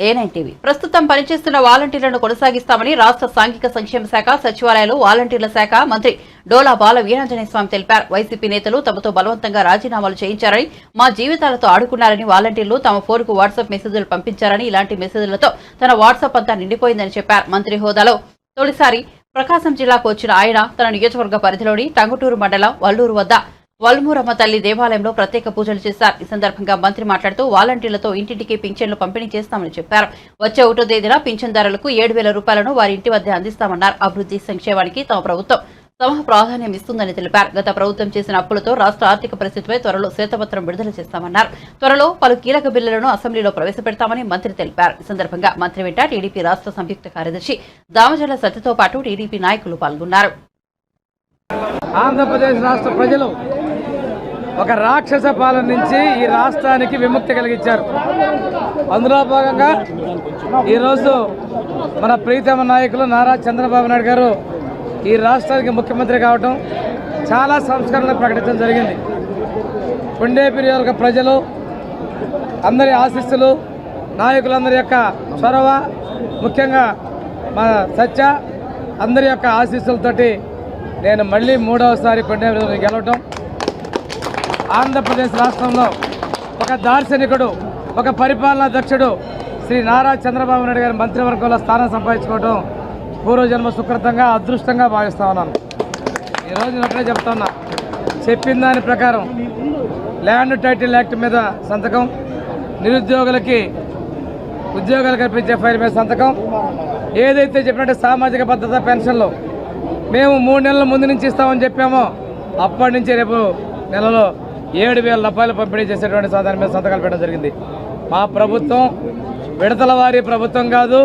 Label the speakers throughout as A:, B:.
A: A9 TV ప్రస్తుతం పనిచేస్తున్న వాలంటీర్లను కొనసాగిస్తామని రాష్ట్ర సాంఘిక సంక్షేమ శాఖ సచివాలయాలు వాలంటీర్ల శాఖ మంత్రి డోలా బాల వీరాంజనేయ స్వామి తెలిపారు. వైసీపీ నేతలు తమతో బలవంతంగా రాజీనామాలు చేయించారని, మా జీవితాలతో ఆడుకున్నారని, వాలంటీర్లు తమ ఫోన్కు వాట్సాప్ మెసేజ్లు పంపించారని, ఇలాంటి మెసేజ్లతో తన వాట్సాప్ అంతా నిండిపోయిందని చెప్పారు. మంత్రి హోదాలో తొలిసారి ప్రకాశం జిల్లాకు వచ్చిన ఆయన తన నియోజకవర్గ పరిధిలోని టంగుటూరు మండలం వల్లూరు వద్ద వల్మూరమ్మ తల్లి దేవాలయంలో ప్రత్యేక పూజలు చేశారు. ఈ సందర్భంగా మంత్రి మాట్లాడుతూ వాలంటీర్లతో ఇంటింటికి పింఛన్లు పంపిణీ చేస్తామని చెప్పారు. వచ్చే 1వ తేదీన పింఛన్దారులకు 7,000 రూపాయలను వారి ఇంటి వద్ద అందిస్తామన్నారు. అభివృద్ధి సంక్షేమానికి తమ ప్రభుత్వం సమ ప్రాధాన్యం ఇస్తుందని తెలిపారు. గత ప్రభుత్వం చేసిన అప్పులతో రాష్ట్ర ఆర్థిక పరిస్థితిపై త్వరలో శ్వేతపత్రం విడుదల చేస్తామన్నారు. త్వరలో పలు కీలక బిల్లులను అసెంబ్లీలో ప్రవేశపెడతామని మంత్రి తెలిపారు. ఈ సందర్భంగా మంత్రి వెంట టీడీపీ రాష్ట్ర సంయుక్త కార్యదర్శి దామచర్ల సత్యతో పాటు టీడీపీ నాయకులు పాల్గొన్నారు.
B: ఆంధ్రప్రదేశ్ రాష్ట్ర ప్రజలు ఒక రాక్షస పాలన నుంచి ఈ రాష్ట్రానికి విముక్తి కలిగించారు. అందులో భాగంగా ఈరోజు మన ప్రీతమ నాయకులు నారా చంద్రబాబు నాయుడు గారు ఈ రాష్ట్రానికి ముఖ్యమంత్రి కావటం, చాలా సంస్కరణలు ప్రకటించడం జరిగింది. కొండేపి నియోజక ప్రజలు అందరి ఆశీస్సులు, నాయకులందరి యొక్క చొరవ, ముఖ్యంగా మన సత్య అందరి యొక్క ఆశీస్సులతోటి నేను మళ్ళీ 3వసారి కొండేపి గెలవటం, ఆంధ్రప్రదేశ్ రాష్ట్రంలో ఒక దార్శనికుడు, ఒక పరిపాలనా దక్షుడు శ్రీ నారా చంద్రబాబు నాయుడు గారి మంత్రివర్గంలో స్థానం సంపాదించుకోవడం పూర్వజన్మ సుకృతంగా, అదృష్టంగా భావిస్తా ఉన్నాను. ఈరోజు నేను ఒకటే చెప్తున్నా, చెప్పిన దాని ప్రకారం ల్యాండ్ టైటిల్ యాక్ట్ మీద సంతకం, నిరుద్యోగులకి ఉద్యోగాలు కల్పించే ఫైల్ మీద సంతకం, ఏదైతే చెప్పినట్టు సామాజిక భద్రత పెన్షన్లు మేము 3 నెలల ముందు నుంచి ఇస్తామని చెప్పామో అప్పటి నుంచి రేపు నెలలో 7,000 రూపాయలు పంపిణీ చేసేటువంటి దాని మీద సంతకాలు పెట్టడం జరిగింది. మా ప్రభుత్వం విడతల వారి ప్రభుత్వం కాదు,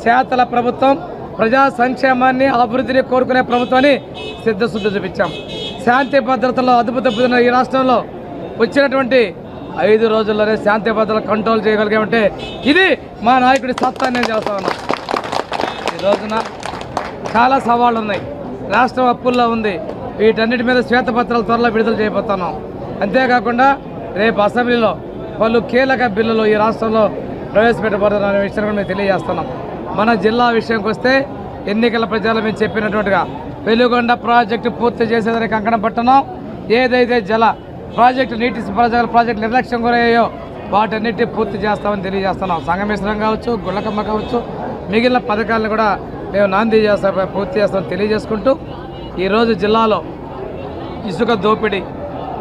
B: చేతల ప్రభుత్వం, ప్రజా సంక్షేమాన్ని అభివృద్ధిని కోరుకునే ప్రభుత్వాన్ని సిద్ధశుద్ధి చూపించాం. శాంతి భద్రతలో అదుపు తప్పుతున్న ఈ రాష్ట్రంలో వచ్చినటువంటి 5 రోజుల్లోనే శాంతి భద్రతలు కంట్రోల్ చేయగలిగామంటే ఇది మా నాయకుడి సత్తా నేను చేస్తా ఉన్నా. ఈ రోజున చాలా సవాళ్ళు ఉన్నాయి, రాష్ట్రం అప్పుల్లో ఉంది. వీటన్నిటి మీద శ్వేతపత్రాలు త్వరలో విడుదల చేయబోతున్నాం. అంతేకాకుండా రేపు అసెంబ్లీలో పలు కీలక బిల్లులు ఈ రాష్ట్రంలో ప్రవేశపెట్టబోతున్న విషయాన్ని కూడా మేము తెలియజేస్తున్నాం. మన జిల్లా విషయంకి వస్తే ఎన్నికల ప్రచారం మేము చెప్పినట్టుగా వెలుగొండ ప్రాజెక్టు పూర్తి చేసేదానికి కంకణం పట్టున్నాం. ఏదైతే జల ప్రాజెక్టు, నీటి ప్రాజెక్టు నిర్లక్ష్యం గురయ్యాయో వాటన్నిటి పూర్తి చేస్తామని తెలియజేస్తున్నాం. సంగమేశ్వరం కావచ్చు, గుళ్ళకమ్మ కావచ్చు, మిగిలిన పథకాలను కూడా మేము నాంది చేస్తాం, పూర్తి చేస్తామని తెలియజేసుకుంటూ ఈరోజు జిల్లాలో ఇసుక దోపిడీ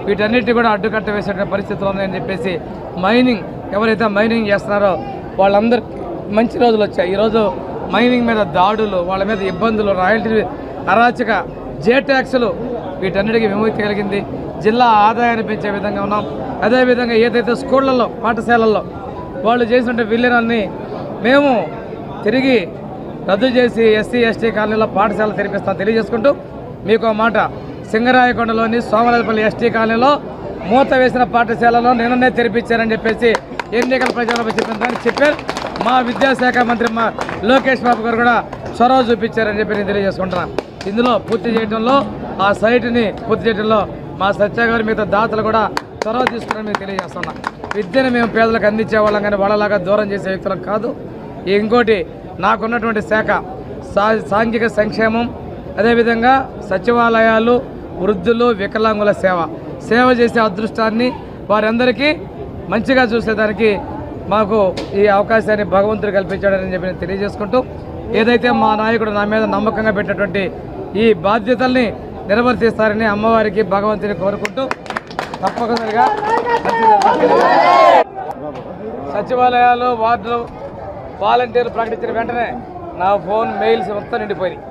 B: వీటన్నిటి కూడా అడ్డుకట్ట వేసేటువంటి పరిస్థితులు ఉన్నాయని చెప్పేసి మైనింగ్ ఎవరైతే మైనింగ్ చేస్తున్నారో వాళ్ళందరూ మంచి రోజులు వచ్చాయి. ఈరోజు మైనింగ్ మీద దాడులు, వాళ్ళ మీద ఇబ్బందులు, రాయల్టీ అరాచక జే ట్యాక్సులు వీటన్నిటికీ విముక్తి కలిగింది. జిల్లా ఆదాయాన్ని పెంచే విధంగా ఉన్నాం. అదేవిధంగా ఏదైతే స్కూళ్ళల్లో, పాఠశాలల్లో వాళ్ళు చేసినటువంటి విలీనాన్ని మేము తిరిగి రద్దు చేసి ఎస్సీ ఎస్టీ కాలనీలో పాఠశాలలు తెరిపిస్తాం తెలియజేసుకుంటూ మీకు మాట, సింగరాయకొండలోని సోమరాజపల్లి ఎస్టీ కాలనీలో మూత వేసిన పాఠశాలలో నిన్ననే తెరిపించారని చెప్పేసి ఎన్నికల ప్రచారంలో చెప్పారు. మా విద్యాశాఖ మంత్రి మా లోకేష్ బాబు గారు కూడా చొరవ చూపించారని చెప్పి నేను తెలియజేసుకుంటున్నాను. ఇందులో పూర్తి చేయడంలో, ఆ సైట్ని పూర్తి చేయడంలో మా సత్య గారు మిగతా దాతలు కూడా చొరవ తీసుకుని మీకు తెలియజేస్తున్నాం. విద్యను మేము పేదలకు అందించే వాళ్ళం కానీ వాళ్ళలాగా దూరం చేసే వ్యక్తులం కాదు. ఇంకోటి నాకున్నటువంటి శాఖ సాంఘిక సంక్షేమం, అదేవిధంగా సచివాలయాలు, వృద్ధులు, వికలాంగుల సేవ చేసే అదృష్టాన్ని వారందరికీ మంచిగా చూసేదానికి మాకు ఈ అవకాశాన్ని భగవంతుడు కల్పించాడని చెప్పి నేను తెలియజేసుకుంటూ ఏదైతే మా నాయకుడు నా మీద నమ్మకంగా పెట్టినటువంటి ఈ బాధ్యతల్ని నిర్వర్తిస్తారని అమ్మవారికి, భగవంతుని కోరుకుంటూ తప్పనిసరిగా సచివాలయాలు, వార్డులు వాలంటీర్లు ప్రకటించిన వెంటనే నా ఫోన్, మెయిల్స్ మొత్తం నిండిపోయినాయి.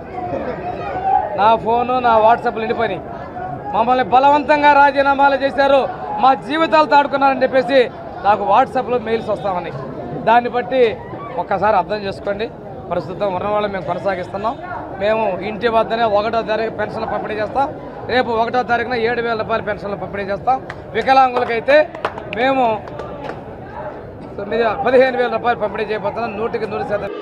B: నా ఫోను, నా వాట్సాప్లు నిండిపోయినాయి. మమ్మల్ని బలవంతంగా రాజీనామాలు చేశారు, మా జీవితాలతో ఆడుకున్నారని చెప్పేసి నాకు వాట్సాప్లో మెయిల్స్ వస్తామని. దాన్ని బట్టి ఒక్కసారి అర్థం చేసుకోండి. ప్రస్తుతం ఉన్న వాళ్ళు మేము కొనసాగిస్తున్నాం. మేము ఇంటి వద్దనే 1వ తారీఖు పెన్షన్లు పంపిణీ చేస్తాం. రేపు 1వ తారీఖున 7,000 రూపాయల పెన్షన్లు పంపిణీ చేస్తాం. వికలాంగులకైతే మేము 15,000 రూపాయలు పంపిణీ చేయబోతున్నాం. 100%